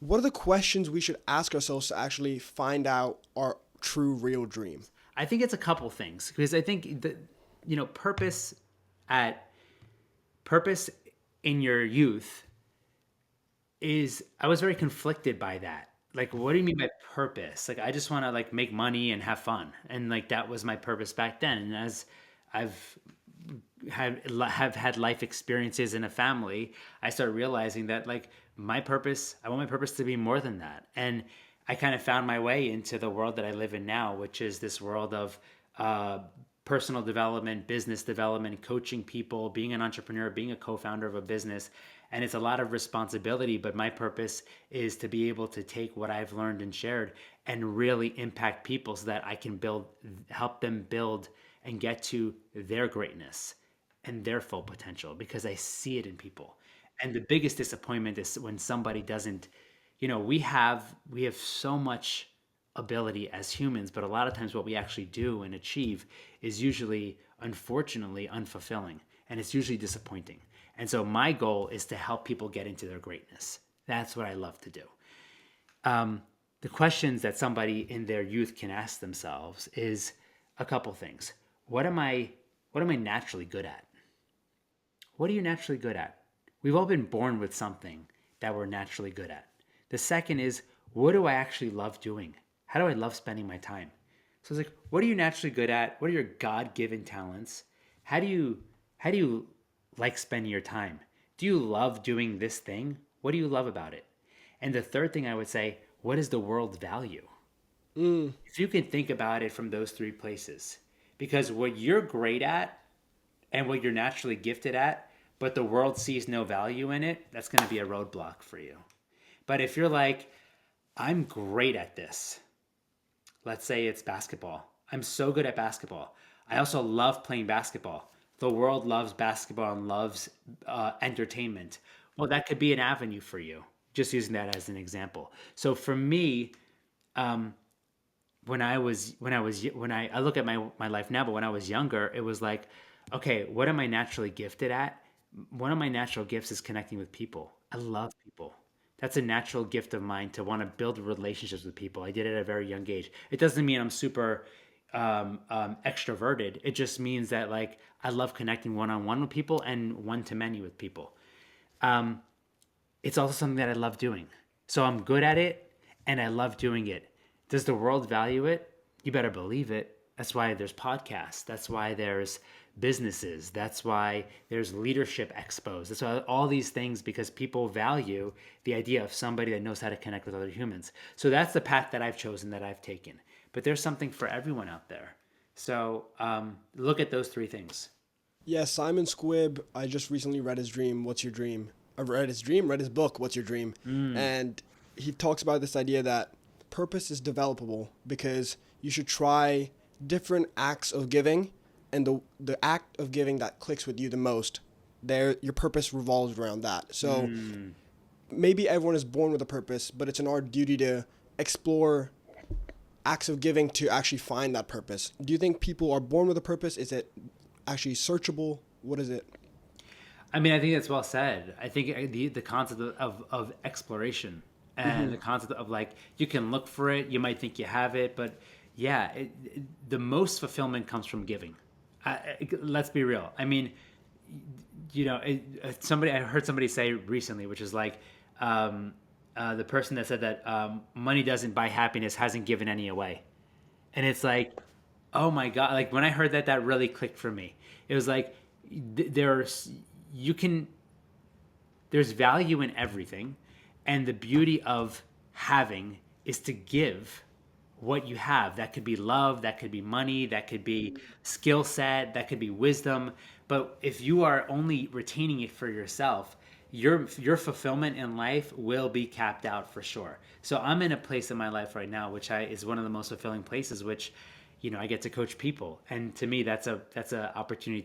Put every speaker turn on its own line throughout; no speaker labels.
what are the questions we should ask ourselves to actually find out our true real dream?
I think it's a couple things because I think that purpose at purpose in your youth is I was very conflicted by that. Like, what do you mean by purpose? Like, I just want to like make money and have fun, and like that was my purpose back then. And as I've have had life experiences in a family, I started realizing that like my purpose, I want my purpose to be more than that. And I kind of found my way into the world that I live in now, which is this world of uh, personal development, business development, coaching people, being an entrepreneur, being a co-founder of a business. And it's a lot of responsibility, but my purpose is to be able to take what I've learned and shared and really impact people so that I can help them build and get to their greatness and their full potential because I see it in people. And the biggest disappointment is when somebody doesn't, we have so much ability as humans, but a lot of times what we actually do and achieve is usually unfortunately unfulfilling and it's usually disappointing. And so my goal is to help people get into their greatness. That's what I love to do. The questions that somebody in their youth can ask themselves is a couple things. What am I naturally good at? What are you naturally good at? We've all been born with something that we're naturally good at. The second is, what do I actually love doing? How do I love spending my time? So it's like, what are you naturally good at? What are your God-given talents? How do you like spending your time? Do you love doing this thing? What do you love about it? And the third thing I would say, what is the world's value? If you can think about it from those three places, because what you're great at and what you're naturally gifted at, but the world sees no value in it, that's going to be a roadblock for you. But if you're like, I'm great at this, let's say it's basketball. I'm so good at basketball. I also love playing basketball. The world loves basketball and loves entertainment. Well, that could be an avenue for you. Just using that as an example. So for me, when I look at my life now, but when I was younger, it was like, okay, what am I naturally gifted at? One of my natural gifts is connecting with people. I love people. That's a natural gift of mine to want to build relationships with people. I did it at a very young age. It doesn't mean I'm super extroverted. It just means that like I love connecting one on one with people and one to many with people. It's also something that I love doing. So I'm good at it and I love doing it. Does the world value it? You better believe it. That's why there's podcasts. That's why there's businesses. That's why there's leadership expos. That's why all these things, because people value the idea of somebody that knows how to connect with other humans. So that's the path that I've chosen, that I've taken. But there's something for everyone out there. So look at those three things.
Yeah, Simon Squibb, I just recently read his dream, What's Your Dream? I read his dream, read his book, What's Your Dream? And he talks about this idea that purpose is developable because you should try different acts of giving, and the act of giving that clicks with you the most, there your purpose revolves around that. So maybe everyone is born with a purpose, but it's in our duty to explore acts of giving to actually find that purpose. Do you think people are born with a purpose? Is it actually searchable? What is it?
I mean, I think that's well said. I think the concept of exploration and the concept of like, you can look for it, you might think you have it, but yeah, the most fulfillment comes from giving. Let's be real. I mean, I heard somebody say recently, which is like, the person that said that money doesn't buy happiness hasn't given any away. And it's like, oh my God, like when I heard that, that really clicked for me. It was like, there's, you can, there's value in everything. And the beauty of having is to give what you have. That could be love, that could be money, that could be skill set, that could be wisdom. But if you are only retaining it for yourself, your fulfillment in life will be capped out for sure. So I'm in a place in my life right now, which is one of the most fulfilling places, which I get to coach people, and to me that's a opportunity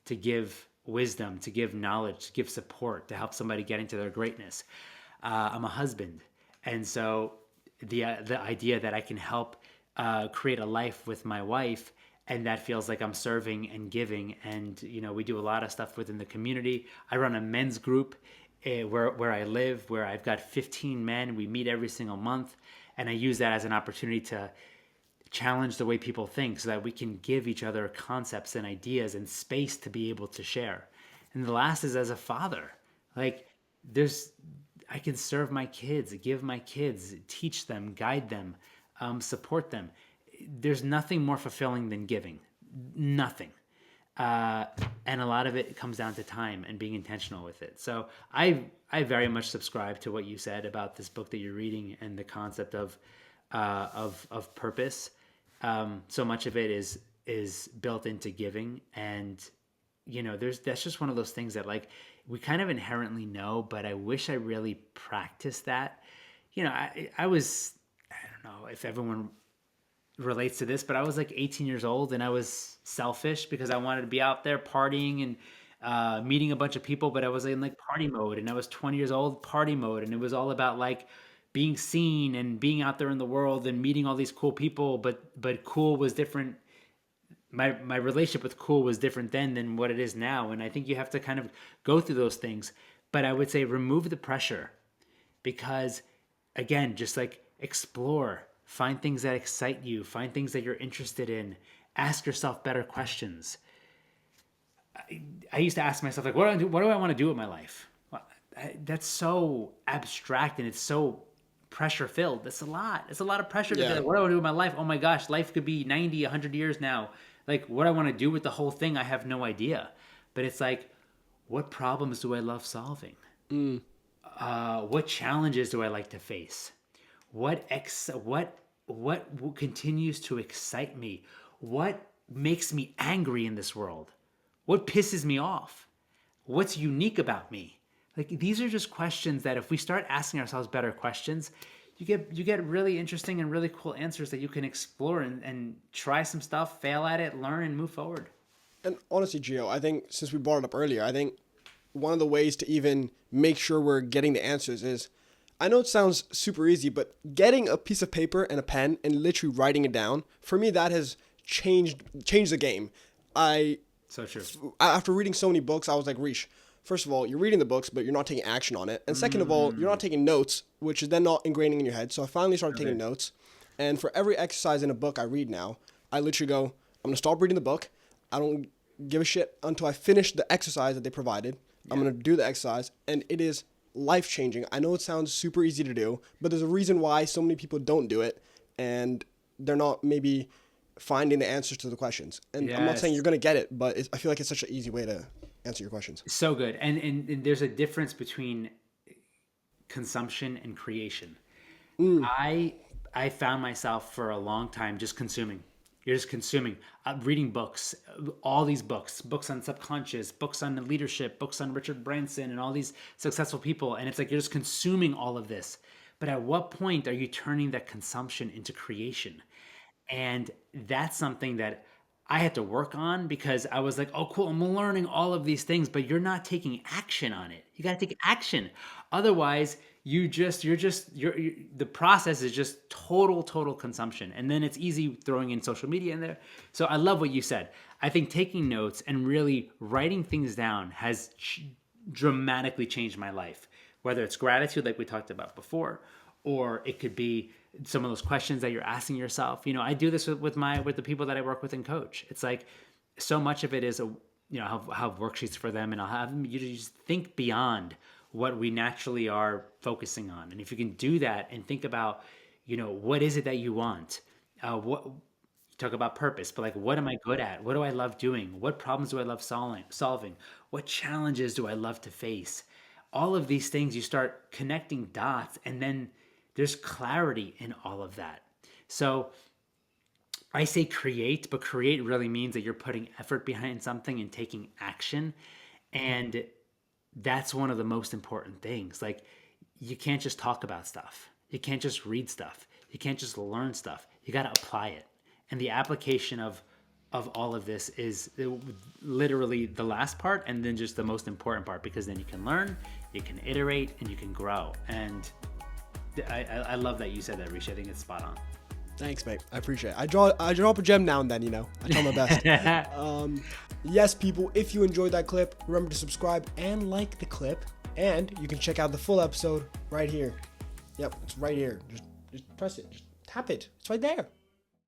to give wisdom, to give knowledge, to give support, to help somebody get into their greatness. I'm a husband, and so the idea that I can help create a life with my wife, and that feels like I'm serving and giving. And we do a lot of stuff within the community. I run a men's group where I live, where I've got 15 men. We meet every single month, and I use that as an opportunity to challenge the way people think so that we can give each other concepts and ideas and space to be able to share. And the last is as a father. Like, I can serve my kids, give my kids, teach them, guide them, support them. There's nothing more fulfilling than giving. Nothing. And a lot of it comes down to time and being intentional with it. So I very much subscribe to what you said about this book that you're reading and the concept of purpose. So much of it is built into giving, and that's just one of those things that like we kind of inherently know, but I wish I really practiced that. I don't know if everyone relates to this, but I was like 18 years old and I was selfish because I wanted to be out there partying and meeting a bunch of people, but I was in like party mode, and I was 20 years old, party mode. And it was all about like being seen and being out there in the world and meeting all these cool people. But cool was different. My relationship with cool was different then than what it is now. And I think you have to kind of go through those things, but I would say remove the pressure, because again, just like explore, find things that excite you, find things that you're interested in, ask yourself better questions. I used to ask myself, like, what do I want to do with my life? Well, that's so abstract and it's so pressure filled. It's a lot of pressure to be like, what do I want to do with my life? Oh my gosh, life could be 90, 100 years now. Like, what I want to do with the whole thing, I have no idea. But it's like, what problems do I love solving? What challenges do I like to face? What continues to excite me? What makes me angry in this world? What pisses me off? What's unique about me? Like, these are just questions that if we start asking ourselves better questions, you get really interesting and really cool answers that you can explore and try some stuff, fail at it, learn, and move forward.
And honestly, Gio, I think since we brought it up earlier, I think one of the ways to even make sure we're getting the answers is, I know it sounds super easy, but getting a piece of paper and a pen and literally writing it down, for me, that has changed the game.
So true.
After reading so many books, I was like, Rish, first of all, you're reading the books, but you're not taking action on it. And second of all, you're not taking notes, which is then not ingraining in your head. So I finally started taking notes. And for every exercise in a book I read now, I literally go, I'm going to stop reading the book. I don't give a shit until I finish the exercise that they provided. Yeah. I'm going to do the exercise. And it is life-changing. I know it sounds super easy to do, but there's a reason why so many people don't do it. And they're not maybe finding the answers to the questions. And yes. I'm not saying you're going to get it, but I feel like it's such an easy way to answer your questions.
So good. And there's a difference between consumption and creation. I found myself for a long time just consuming. You're just consuming, reading books, all these books on subconscious, books on leadership, books on Richard Branson and all these successful people. And it's like, you're just consuming all of this. But at what point are you turning that consumption into creation? And that's something that I had to work on, because I was like, oh, cool, I'm learning all of these things, but you're not taking action on it. You got to take action. Otherwise, the process is just total consumption. And then it's easy throwing in social media in there. So I love what you said. I think taking notes and really writing things down has dramatically changed my life, whether it's gratitude, like we talked about before, or it could be some of those questions that you're asking yourself. I do this with the people that I work with and coach. It's like, so much of it is I'll have worksheets for them, and I'll have them, you just think beyond what we naturally are focusing on. And if you can do that and think about, what is it that you want? What you talk about purpose, but like, what am I good at? What do I love doing? What problems do I love solving? What challenges do I love to face? All of these things, you start connecting dots, and then there's clarity in all of that. So I say create, but create really means that you're putting effort behind something and taking action. And that's one of the most important things. Like, you can't just talk about stuff. You can't just read stuff. You can't just learn stuff. You got to apply it. And the application of all of this is literally the last part, and then just the most important part, because then you can learn, you can iterate, and you can grow. And I love that you said that, Rishi. I think it's spot on.
Thanks, mate. I appreciate it. I drop a gem now and then, I try my best. Yes, people, if you enjoyed that clip, remember to subscribe and like the clip. And you can check out the full episode right here. Yep, it's right here. Just press it. Just tap it. It's right there.